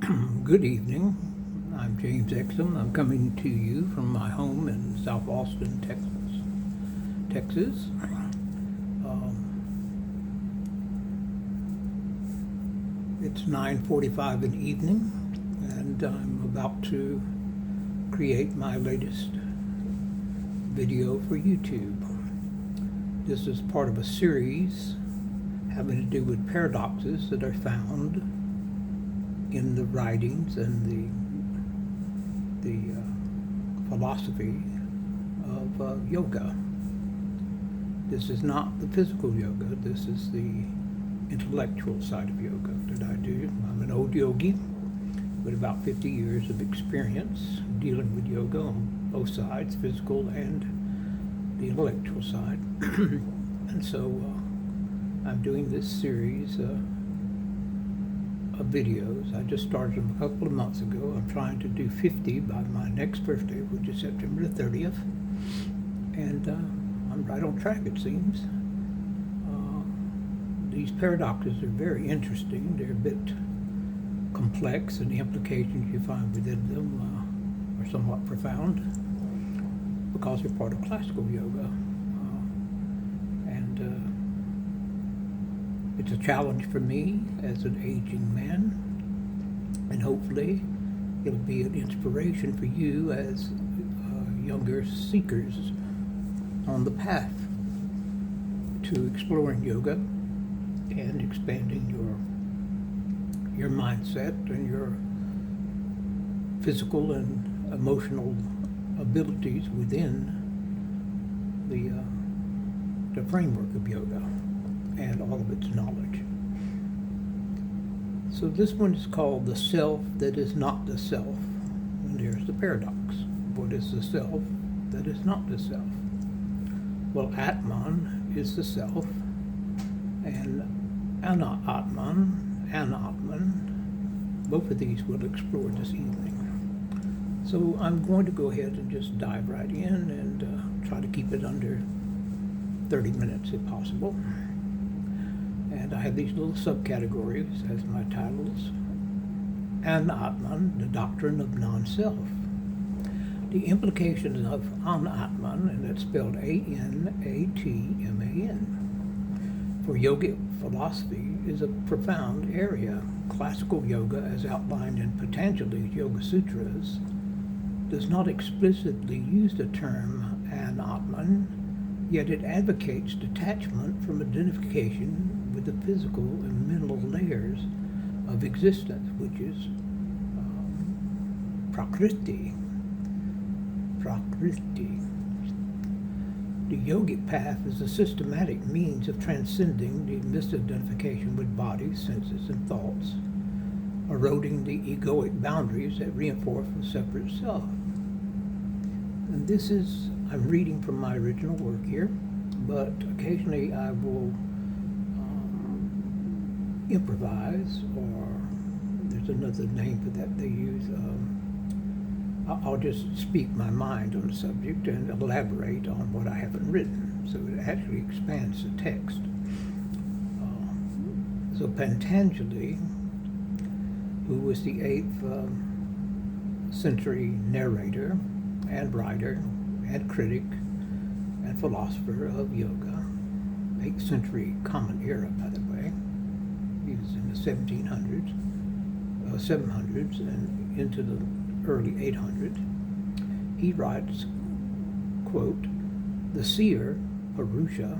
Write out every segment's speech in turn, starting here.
Good evening. I'm James Exum. I'm coming to you from my home in South Austin, Texas. It's 9:45 in the evening, and I'm about to create my latest video for YouTube. This is part of a series having to do with paradoxes that are found in the writings and the philosophy of yoga. This is not the physical yoga. This is the intellectual side of yoga that I do. I'm an old yogi with about 50 years of experience dealing with yoga on both sides, physical and the intellectual side. And so I'm doing this series of videos. I just started them a couple of months ago. I'm trying to do 50 by my next birthday, which is September the 30th. And I'm right on track, it seems. These paradoxes are very interesting. They're a bit complex, and the implications you find within them are somewhat profound because they're part of classical yoga. It's a challenge for me as an aging man, and hopefully it'll be an inspiration for you as younger seekers on the path to exploring yoga and expanding your mindset and your physical and emotional abilities within the framework of yoga and all of its knowledge. So this one is called the self that is not the self. And there's the paradox. What is the self that is not the self? Well, Atman is the self, and Atman, Anatman, both of these we'll explore this evening. So I'm going to go ahead and just dive right in and try to keep it under 30 minutes if possible. And I have these little subcategories as my titles. Anatman, the doctrine of non-self. The implications of Anatman, and that's spelled A-N-A-T-M-A-N, for yogic philosophy is a profound area. Classical yoga, as outlined in Patanjali's Yoga Sutras, does not explicitly use the term Anatman, yet it advocates detachment from identification with the physical and mental layers of existence, which is prakriti. The yogic path is a systematic means of transcending the misidentification with bodies, senses, and thoughts, eroding the egoic boundaries that reinforce the separate self. And this is, I'm reading from my original work here, but occasionally I will improvise, or there's another name for that they use. I'll just speak my mind on the subject and elaborate on what I haven't written, so it actually expands the text. So Patanjali, who was the 8th century narrator and writer and critic and philosopher of yoga, 8th century common era, by the way. He was in the 700s and into the early 800s. He writes, quote, "The seer, Purusha,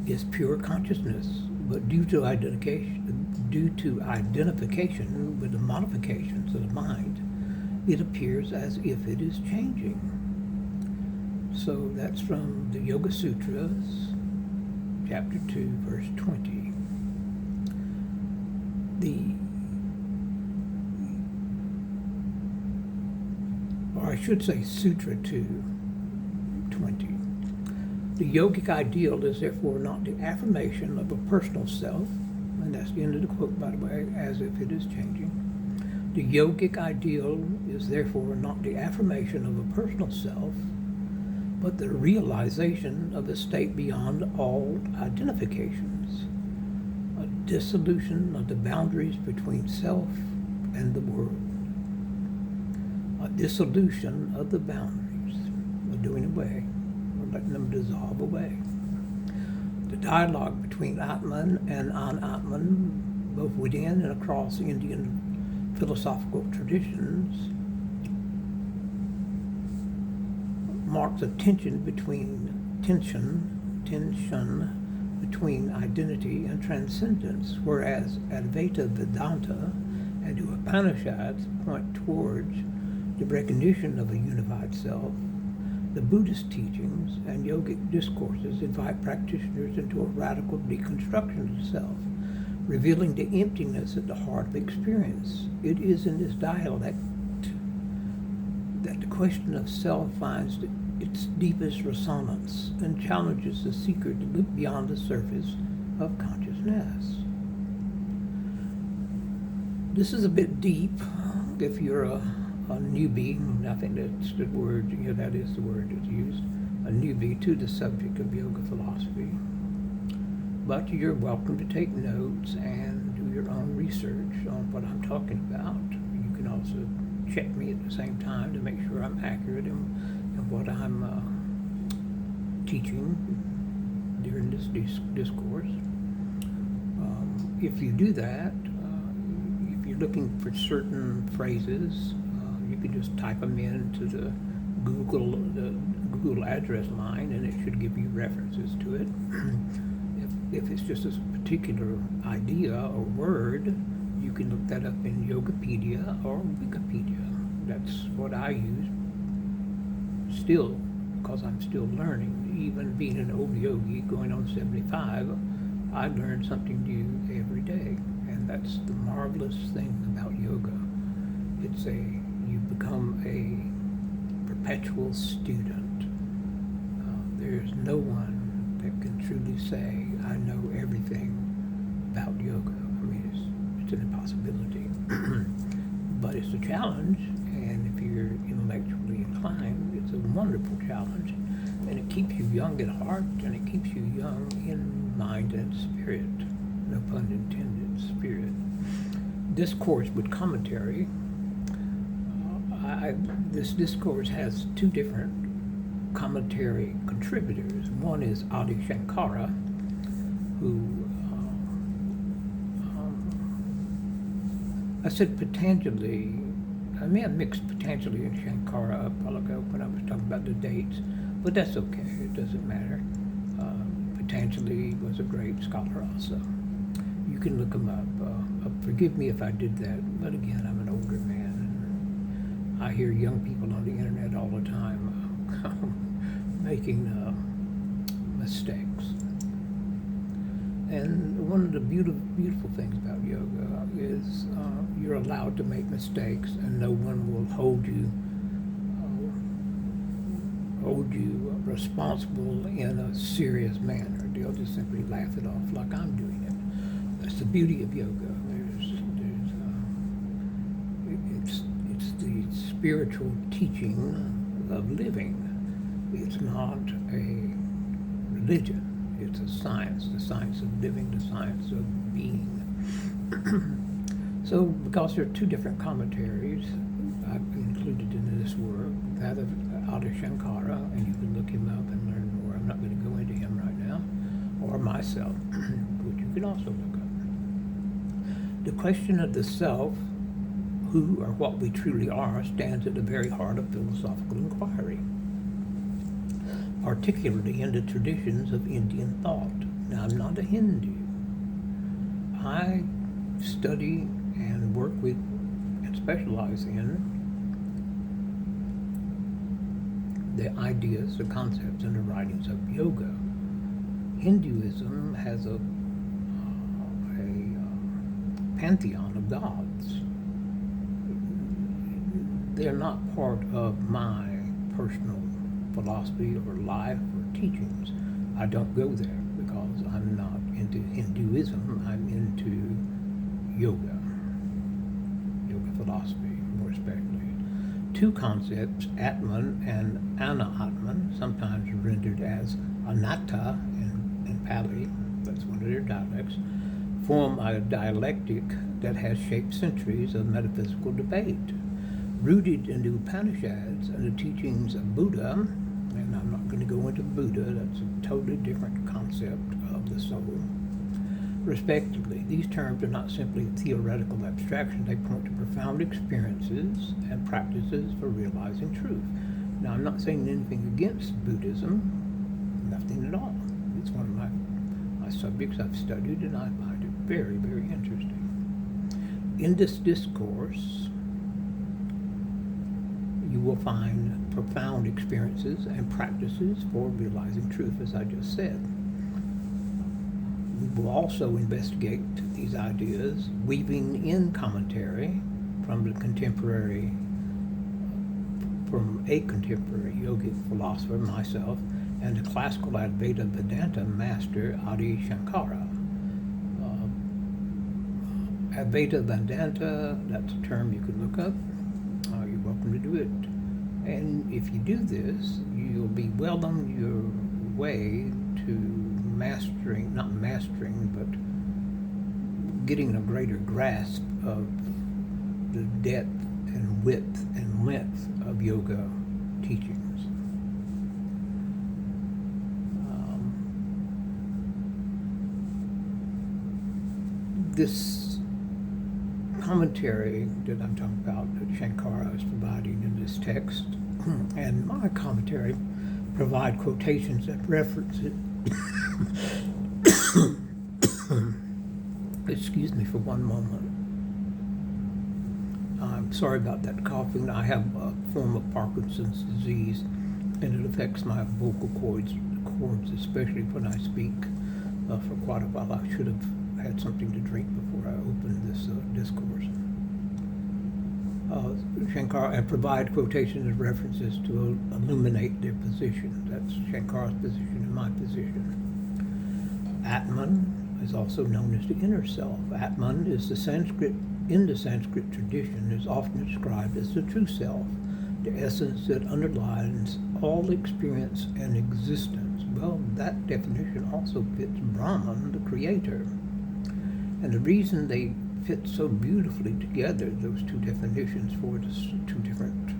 is pure consciousness, but due to identification with the modifications of the mind, it appears as if it is changing." So that's from the Yoga Sutras, chapter 2, verse 20. Or I should say Sutra 2:20. The yogic ideal is therefore not the affirmation of a personal self, and that's the end of the quote, by the way, as if it is changing. The yogic ideal is therefore not the affirmation of a personal self, but the realization of a state beyond all identifications. dissolution of the boundaries between self and the world. A dissolution of the boundaries. We're doing away. We're letting them dissolve away. The dialogue between Atman and Anatman, both within and across Indian philosophical traditions, marks a tension between identity and transcendence, whereas Advaita Vedanta and the Upanishads point towards the recognition of a unified self. The Buddhist teachings and yogic discourses invite practitioners into a radical deconstruction of self, revealing the emptiness at the heart of experience. It is in this dialect that the question of self finds its deepest resonance and challenges the seeker to look beyond the surface of consciousness. This is a bit deep if you're a newbie. I think that's the word, that is the word that's used, a newbie to the subject of yoga philosophy. But you're welcome to take notes and do your own research on what I'm talking about. You can also check me at the same time to make sure I'm accurate in what I'm teaching during this discourse. If you do that, if you're looking for certain phrases, you can just type them into the Google address line, and it should give you references to it. If it's just a particular idea or word, you can look that up in Yogapedia or Wikipedia. That's what I use still, because I'm still learning. Even being an old yogi, going on 75, I learn something new every day. And that's the marvelous thing about yoga. You become a perpetual student. There's no one that can truly say, I know everything about yoga. I mean, it's an impossibility. But it's a challenge, and if you're intellectually inclined, it's a wonderful challenge, and it keeps you young at heart, and it keeps you young in mind and spirit. No pun intended, spirit. Discourse with commentary. This discourse has two different commentary contributors. One is Adi Sankara, who I said Patanjali. I may have mixed Patanjali and Sankara up a while ago when I was talking about the dates, but that's okay. It doesn't matter. Patanjali was a great scholar also. You can look him up. Forgive me if I did that, but again, I'm an older man, and I hear young people on the internet all the time making mistakes. And one of the beautiful things about yoga is you're allowed to make mistakes, and no one will hold you responsible in a serious manner. They'll just simply laugh it off like I'm doing it. That's the beauty of yoga. It's the spiritual teaching of living. It's not a religion. It's a science, the science of living, the science of being. So, because there are two different commentaries I've included in this work, that of Adi Sankara, and you can look him up and learn more. I'm not going to go into him right now, or myself, which you can also look up. The question of the self, who or what we truly are, stands at the very heart of philosophical inquiry, particularly in the traditions of Indian thought. Now, I'm not a Hindu. I study and work with and specialize in the ideas, the concepts, and the writings of yoga. Hinduism has a pantheon of gods. They're not part of my personal philosophy or life or teachings. I don't go there because I'm not into Hinduism. I'm into yoga philosophy, more especially. Two concepts, Atman and Anatman, sometimes rendered as Anatta in Pali, that's one of their dialects, form a dialectic that has shaped centuries of metaphysical debate, rooted in the Upanishads and the teachings of Buddha, and I'm not going to go into Buddha, that's a totally different concept of the soul, respectively. These terms are not simply theoretical abstractions, they point to profound experiences and practices for realizing truth. Now, I'm not saying anything against Buddhism, nothing at all. It's one of my subjects I've studied, and I find it very, very interesting. In this discourse, you will find profound experiences and practices for realizing truth, as I just said. We will also investigate these ideas, weaving in commentary from a contemporary yogic philosopher, myself, and the classical Advaita Vedanta master, Adi Sankara. Advaita Vedanta, that's a term you can look up. You're welcome to do it. And if you do this, you'll be well on your way to not mastering, but getting a greater grasp of the depth and width and length of yoga teachings. This commentary that I'm talking about, that Sankara is providing in this text, and my commentary provide quotations that reference it. Excuse me for one moment. I'm sorry about that coughing. I have a form of Parkinson's disease, and it affects my vocal cords, especially when I speak for quite a while. I should have had something to drink before I opened this discourse. Sankara, and provide quotations and references to illuminate their position. That's Shankara's position and my position. Atman is also known as the inner self. Atman is in the Sanskrit tradition, is often described as the true self, the essence that underlies all experience and existence. Well, that definition also fits Brahman, the creator. And the reason they fit so beautifully together, those two definitions for the two different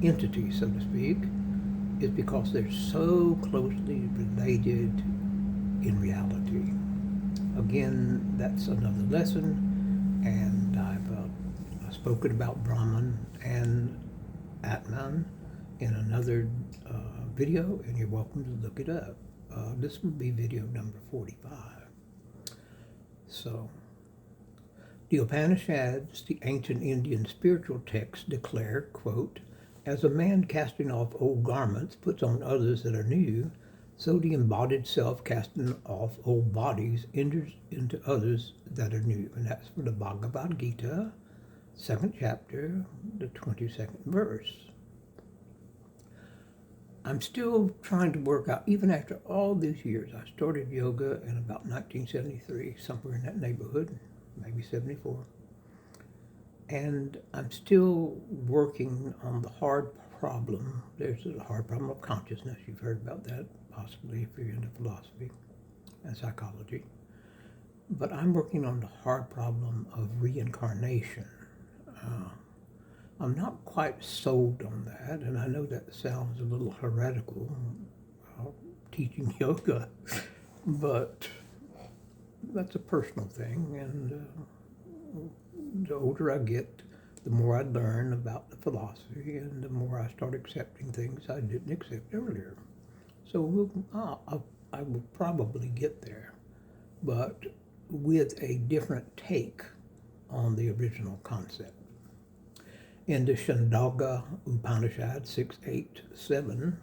entities, so to speak, is because they're so closely related in reality. Again, that's another lesson, and I've spoken about Brahman and Atman in another video, and you're welcome to look it up. This will be video number 45. So, the Upanishads, the ancient Indian spiritual texts, declare, quote, "As a man casting off old garments puts on others that are new, so the embodied self casting off old bodies enters into others that are new." And that's from the Bhagavad Gita, 2nd chapter, the 22nd verse. I'm still trying to work out, even after all these years. I started yoga in about 1973, somewhere in that neighborhood, maybe 74. And I'm still working on the hard problem. There's the hard problem of consciousness. You've heard about that, possibly, if you're into philosophy and psychology. But I'm working on the hard problem of reincarnation. I'm not quite sold on that, and I know that sounds a little heretical, teaching yoga, but that's a personal thing, and the older I get, the more I learn about the philosophy, and the more I start accepting things I didn't accept earlier. So I will probably get there, but with a different take on the original concept. In the Chandogya Upanishad 6.8.7,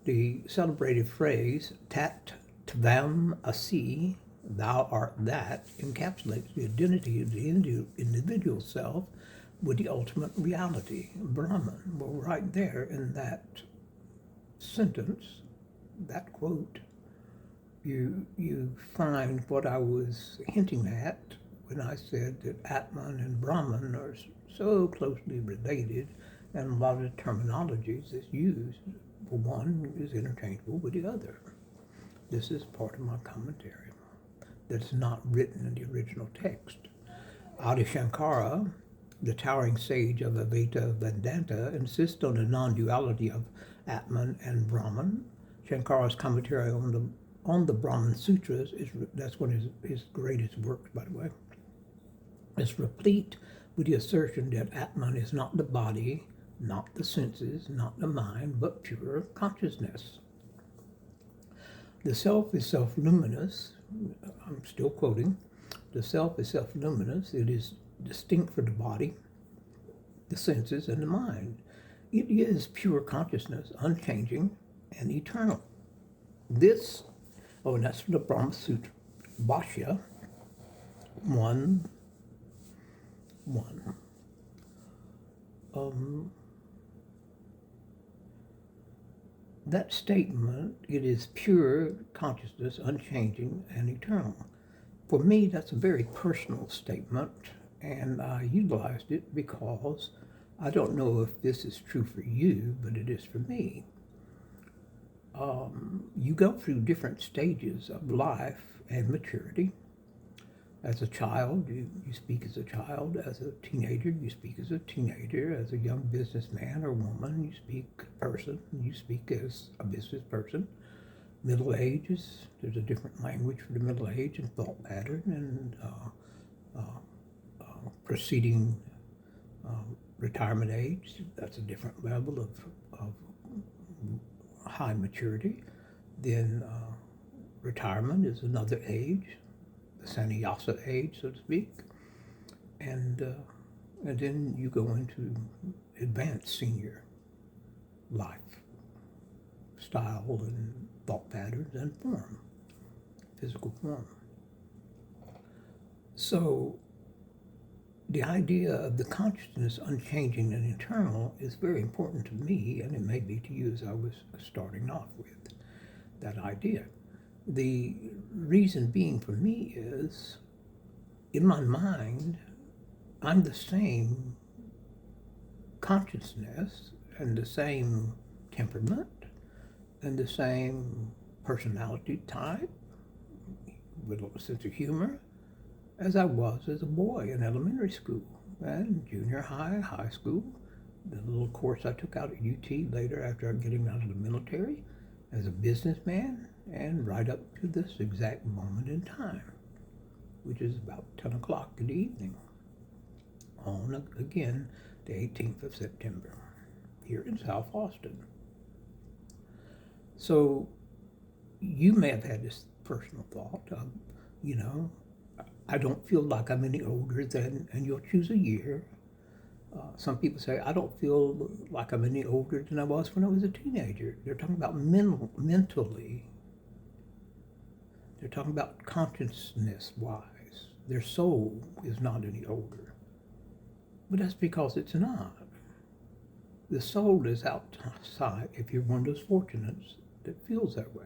the celebrated phrase, "Tat tvam asi," thou art that, encapsulates the identity of the individual self with the ultimate reality, Brahman. Well, right there in that sentence, that quote, you find what I was hinting at when I said that Atman and Brahman are so closely related, and a lot of the terminologies that's used for one is interchangeable with the other. This is part of my commentary. that's not written in the original text. Adi Sankara, the towering sage of Advaita Vedanta, insists on the non-duality of Atman and Brahman. Shankara's commentary on the Brahman Sutras that's one of his greatest works, by the way. It's replete with the assertion that Atman is not the body, not the senses, not the mind, but pure consciousness. The self is self-luminous. I'm still quoting. The self is self-luminous. It is distinct from the body, the senses, and the mind. It is pure consciousness, unchanging and eternal. This, and that's from the Brahma Sutra, Bhashya 1:1. That statement, it is pure consciousness, unchanging and eternal. For me, that's a very personal statement, and I utilized it because I don't know if this is true for you, but it is for me. You go through different stages of life and maturity. As a child, you speak as a child. As a teenager, you speak as a teenager. As a young businessman or woman, you speak person. You speak as a business person. Middle age there's a different language for the middle age and thought pattern, and preceding retirement age, that's a different level of high maturity. Then retirement is another age, the sannyasa age, so to speak, and then you go into advanced senior life, style and thought patterns and form, physical form. So the idea of the consciousness unchanging and eternal is very important to me, and it may be to you, as I was starting off with that idea. The reason being for me is, in my mind, I'm the same consciousness and the same temperament and the same personality type with a sense of humor as I was as a boy in elementary school and junior high, high school, the little course I took out at UT later after getting out of the military, as a businessman, and right up to this exact moment in time, which is about 10 o'clock in the evening, on, again, the 18th of September, here in South Austin. So you may have had this personal thought of, I don't feel like I'm any older than, and you'll choose a year. Some people say, I don't feel like I'm any older than I was when I was a teenager. They're talking about mentally. They're talking about consciousness-wise. Their soul is not any older. But that's because it's not. The soul is outside, if you're one of those fortunates that feels that way.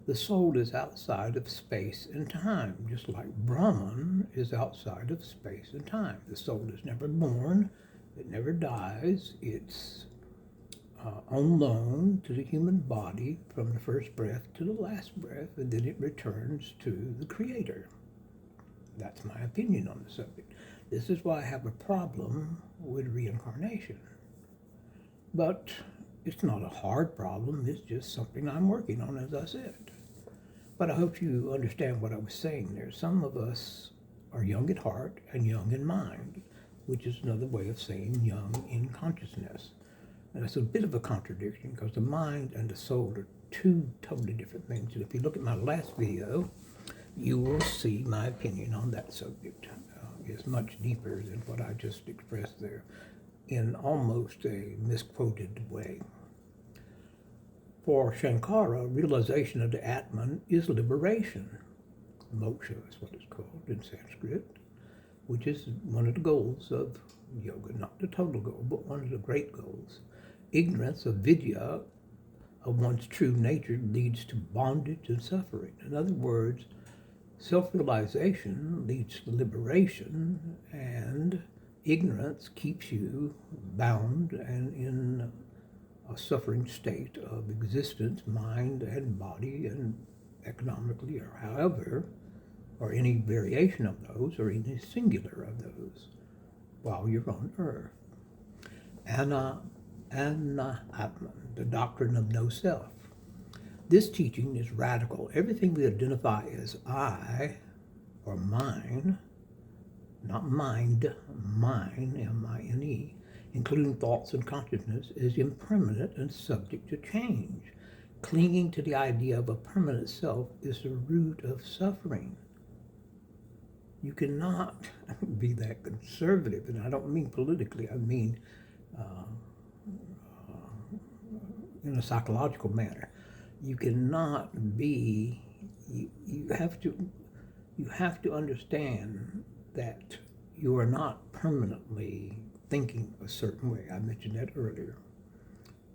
The soul is outside of space and time, just like Brahman is outside of space and time. The soul is never born, it never dies, it's on loan to the human body from the first breath to the last breath, and then it returns to the Creator. That's my opinion on the subject. This is why I have a problem with reincarnation. But it's not a hard problem, it's just something I'm working on, as I said. But I hope you understand what I was saying there. Some of us are young at heart and young in mind, which is another way of saying young in consciousness. And it's a bit of a contradiction because the mind and the soul are two totally different things. And if you look at my last video, you will see my opinion on that subject. It's much deeper than what I just expressed there in almost a misquoted way. For Shankara, realization of the Atman is liberation. Moksha is what it's called in Sanskrit, which is one of the goals of yoga, not the total goal, but one of the great goals. Ignorance of vidya, of one's true nature, leads to bondage and suffering. In other words, self-realization leads to liberation, and ignorance keeps you bound and in a suffering state of existence, mind and body, and economically or however or any variation of those, or any singular of those, while you're on earth. Anatman, the doctrine of no self. This teaching is radical. Everything we identify as I or mine, not mind, mine, M-I-N-E, including thoughts and consciousness, is impermanent and subject to change. Clinging to the idea of a permanent self is the root of suffering. You cannot be that conservative, and I don't mean politically, I mean in a psychological manner. You cannot be, you have to understand that you are not permanently thinking a certain way. I mentioned that earlier.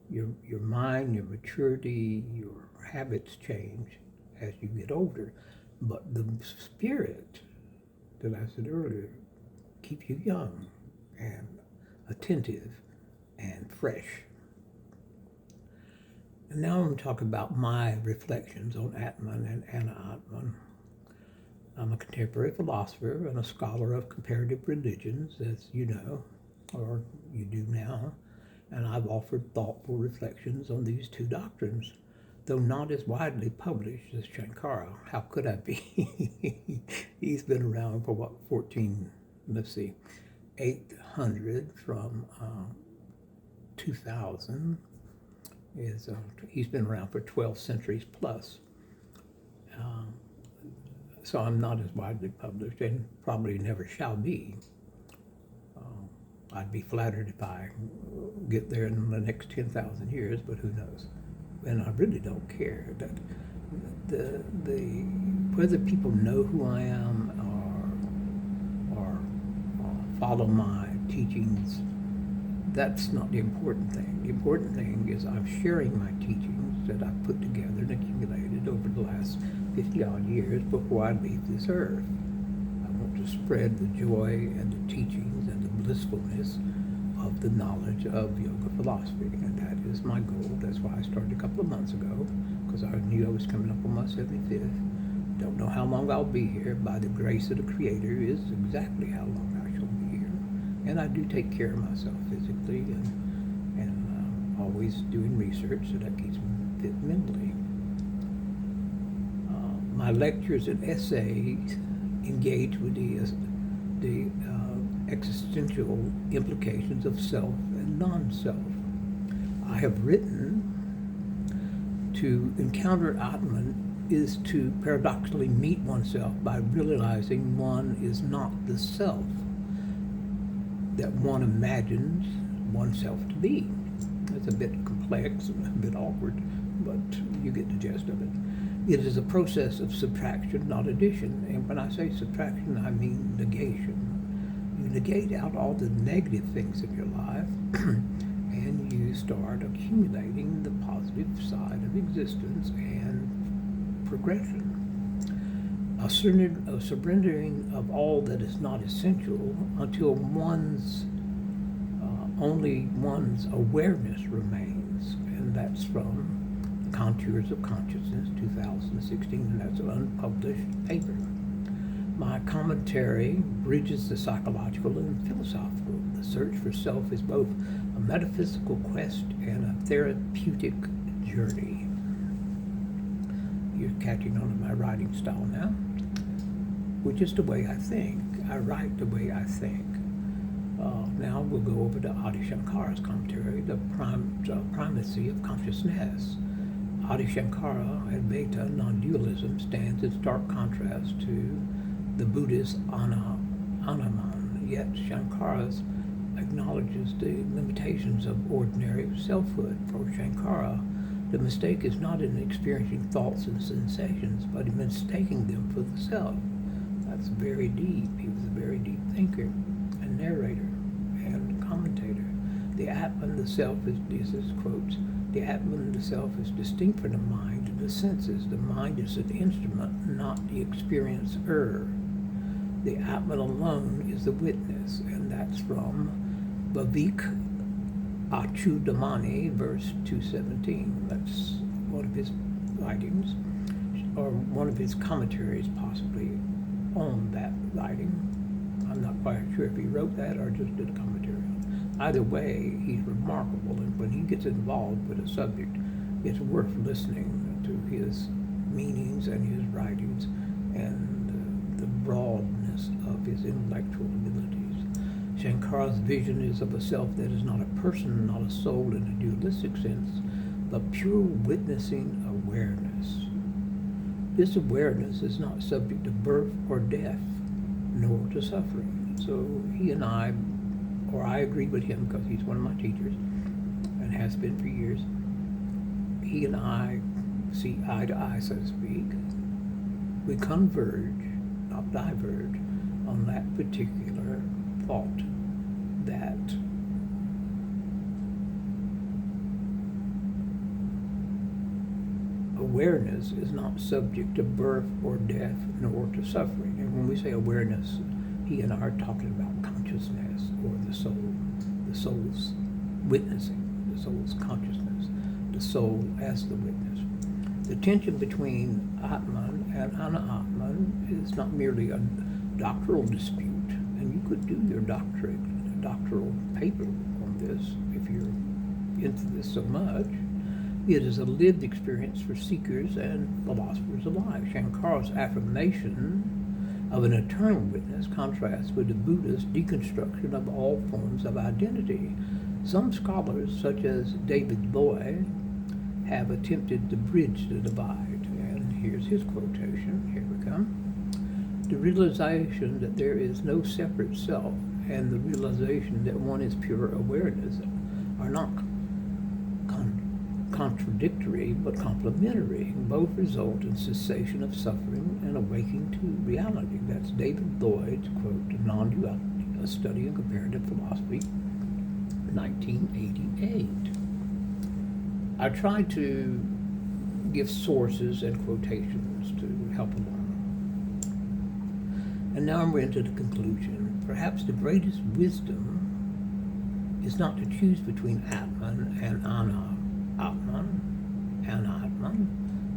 Your mind, your maturity, your habits change as you get older, but the spirit that I said earlier keeps you young and attentive and fresh. And now I'm going to talk about my reflections on Atman and Anatman. I'm a contemporary philosopher and a scholar of comparative religions, as you know, or you do now, and I've offered thoughtful reflections on these two doctrines, though not as widely published as Sankara. How could I be? He's been around for what, 800 from 2000. He's been around for 12 centuries plus. So I'm not as widely published and probably never shall be. I'd be flattered if I get there in the next 10,000 years, but who knows? And I really don't care that whether people know who I am or follow my teachings. That's not the important thing. The important thing is I'm sharing my teachings that I've put together and accumulated over the last 50-odd years before I leave this earth. I want to spread the joy and the teachings and the blissfulness of the knowledge of yoga philosophy, and that is my goal. That's why I started a couple of months ago, because I knew I was coming up on my 75th. Don't know how long I'll be here. By the grace of the Creator is exactly how long I shall be here. And I do take care of myself physically and always doing research, so that keeps me fit mentally. My lectures and essays engage with the existential implications of self and non-self. I have written to encounter Atman is to paradoxically meet oneself by realizing one is not the self that one imagines oneself to be. It's a bit complex and a bit awkward, but you get the gist of it. It is a process of subtraction, not addition. And when I say subtraction, I mean negation. You negate out all the negative things in your life, and you start accumulating the positive side of existence and progression. A surrendering of all that is not essential until only one's awareness remains, and that's from Contours of Consciousness, 2016, and that's an unpublished paper. My commentary bridges the psychological and philosophical. The search for self is both a metaphysical quest and a therapeutic journey. You're catching on to my writing style now, which is the way I think. I write the way I think. Now we'll go over to Adi Sankara's commentary, the primacy of consciousness. Adi Sankara, Advaita non-dualism, stands in stark contrast to the Buddhist Anatman, yet Sankara acknowledges the limitations of ordinary selfhood. For Sankara, the mistake is not in experiencing thoughts and sensations, but in mistaking them for the self. That's very deep. He was a very deep thinker and narrator and commentator. The Atman, the self, these quotes, the Atman, the self, is distinct from the mind and the senses. The mind is an instrument, not the experiencer. The Atman alone is the witness, and that's from Vivek Achudamani, verse 217. That's one of his writings, or one of his commentaries, possibly. on that writing. I'm not quite sure if he wrote that or just did a commentary on it. Either way, he's remarkable, and when he gets involved with a subject, it's worth listening to his meanings and his writings and the broadness of his intellectual abilities. Sankara's vision is of a self that is not a person, not a soul in a dualistic sense, but pure witnessing awareness. This awareness is not subject to birth or death, nor to suffering. So he and I agree with him because he's one of my teachers and has been for years. He and I see eye to eye, so to speak. We converge, not diverge, on that particular thought that awareness is not subject to birth or death nor to suffering. And when we say awareness, he and I are talking about consciousness or the soul's witnessing, the soul's consciousness, the soul as the witness. The tension between Atman and Anatman is not merely a doctoral dispute, and you could do your doctoral paper on this if you're into this so much. It is a lived experience for seekers and philosophers alike. Shankara's affirmation of an eternal witness contrasts with the Buddhist deconstruction of all forms of identity. Some scholars, such as David Boy, have attempted to bridge the divide. And here's his quotation. Here we come. The realization that there is no separate self and the realization that one is pure awareness are not contradictory but complementary. Both result in cessation of suffering and awakening to reality. That's David Lloyd's quote, Non-Duality, A Study in Comparative Philosophy, 1988. I tried to give sources and quotations to help along. And now we're into the conclusion. Perhaps the greatest wisdom is not to choose between Atman and Anatman,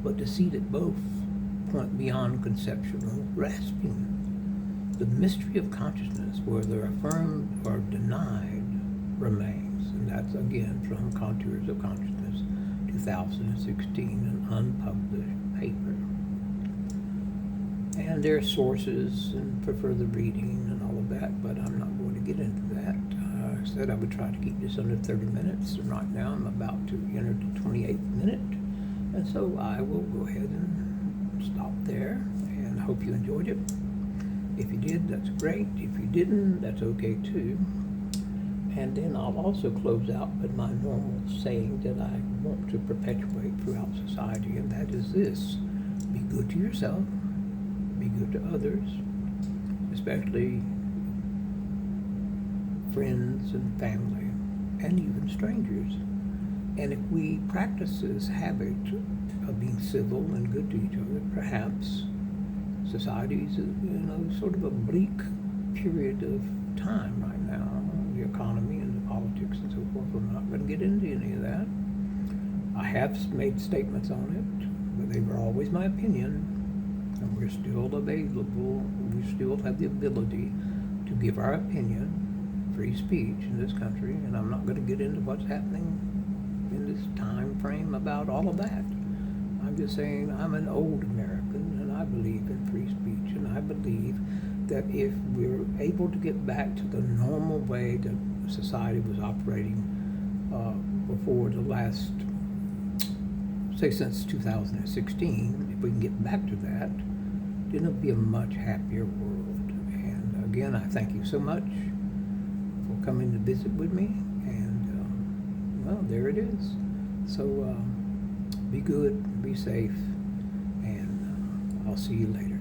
but to see that both point beyond conceptual grasping. The mystery of consciousness, whether affirmed or denied, remains. And that's again from Contours of Consciousness, 2016, an unpublished paper. And there are sources and for further reading and all of that, but I'm not going to get into that. I said I would try to keep this under 30 minutes, and right now I'm about to enter the 28th minute, and so I will go ahead and stop there, and I hope you enjoyed it. If you did, that's great. If you didn't, that's okay too. And then I'll also close out with my normal saying that I want to perpetuate throughout society, and that is this: be good to yourself, be good to others, especially friends and family, and even strangers. And if we practice this habit of being civil and good to each other, perhaps society's sort of a bleak period of time right now, the economy and the politics and so forth. We're not going to get into any of that. I have made statements on it, but they were always my opinion, and we're still available. We still have the ability to give our opinion, free speech in this country, and I'm not going to get into what's happening in this time frame about all of that. I'm just saying I'm an old American, and I believe in free speech, and I believe that if we're able to get back to the normal way that society was operating before the last, say since 2016, if we can get back to that, then it'll be a much happier world. And again, I thank you so much for coming to visit with me, and well, there it is. So be good, be safe, and I'll see you later.